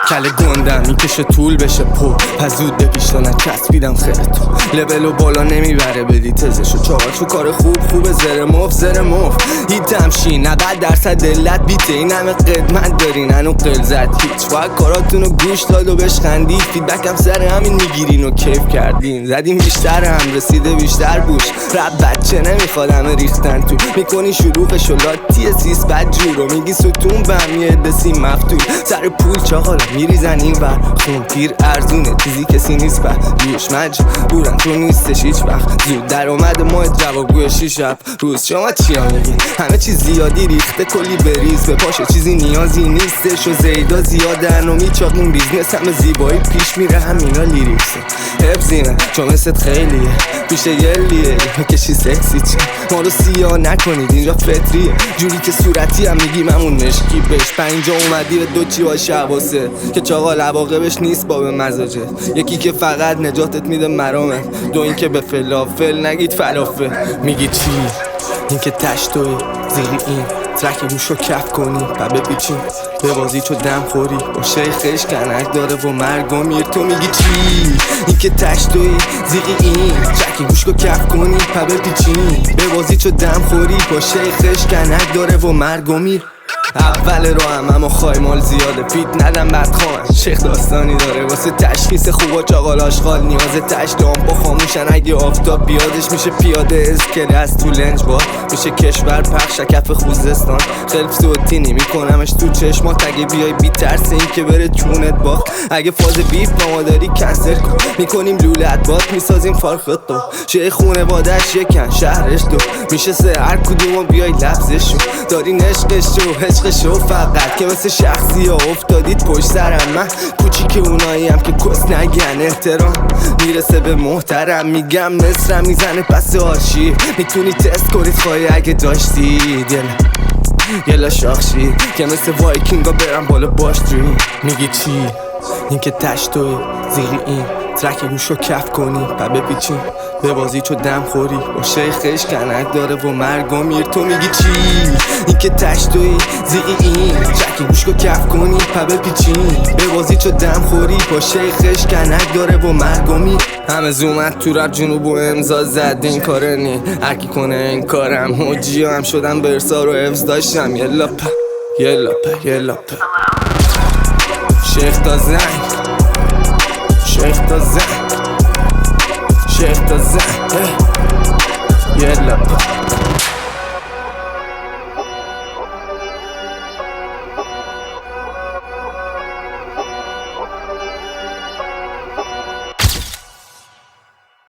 کله گندم میکشه طول بشه پس زود بپیشتا نچسبیدم خیرتو لبلو بالا نمیبره بدی تزشو چاقاشو کار خوبه زر مف هیتم شین 90% دلت بیته این همه قدمت دارین هنو قلزت هیچ باید کاراتونو گوش داد و بهش خندید فیدبکم سر همین میگیرین و کیف کردین زدیم بیشتر هم رسیده بیشتر بوش رب بچه نمیخواد همه ریختن تو میکنی شروع شلاتی سیس بد جورو میگی ستون بهم یه دسی مفتون سر پول چاقالا میریزن این ور خون پیر ارزونه چیزی کسی نیست لیوش مجبورن تو نیستش هیچ وقت زود در اومده ماه جوابگوی 6 شب روز شما چیا میگین همه چیز زیادی ریخته کلی بریز به پاشه چیزی نیازی نیستش و زیدا زیادن و میچاقین بیزنس همه زیبایی پیش میره همینا لیریکسه حفظینه چون مثل خیلیه پیش یلیه کشی سکسی چه ما رو سیاه نکنید اینجا فطریه جوری که صورتی هم میگیم همون مشکی بش 5 اومدی به دو چی باشه حواسه که چاقال عواقبش نیست با به مزاجه یکی که فقط نجاتت میده مرامه دو این که به فلافل نگید فلافل میگی چی این که تشتوی زیری این ترک روشو کف کنی و بپیچین به بازی چو دم خوری با شیخش کنک داره و مرگ و میر تو میگی چی این که تشتوی زیری این ترک روشو کف کنی و بپیچین به بازی چو دم خوری با شیخش کنک داره و مرگ و میر اول رو هم اما خایمال زیاده پیت ندم بعد خواهن شیخ داستانی داره واسه تشخیص خوب و چاقال آشغال نیاز تشتام با خاموشن اگه آفتاب بیادش میشه پیاده اسکل از تو لنج باد میشه کشور پخش کف خوزستان خلف صوتینی میکنمش تو چشمات اگه بیای بی ترس این که بره چونت باخت اگه فاز بیف با ما داری کنسل کن میکنیم لولت باد میسازیم فارخت دو شیخ خونوادش یکن شهرش دو میشه سه هر کدومو بیای لفظشو دارین عشقشو فقط که مثل شخصی ها افتادید پشت سرم من کوچیک اونایی هم که کس نگن احترام میرسه به محترم میگم مصرم میزنه پس آرشیو میتونی تست کنید خواهی اگه داشتید یلا شاخشی که مثل وایکینگا برم بالا باش دریم میگی چی این که تشتوی زیری این ترک روشو کف کنی و بپیچین به بازی چو دم خوری با شیخش کنک داره و مرگ و میر تو میگی چی این که تشتوی زیری این ترک روشو کف کنی و بپیچین به بازی چو دم خوری با شیخش کنک داره و مرگ و میر همه زومت تو رب جنوب و امضا زد این کاره نی هرکی کنه این کارم حجی هم شدم برسا رو حفظ داشتم یلا پا شیخ تا زنگ شیخ تا زنگ یلا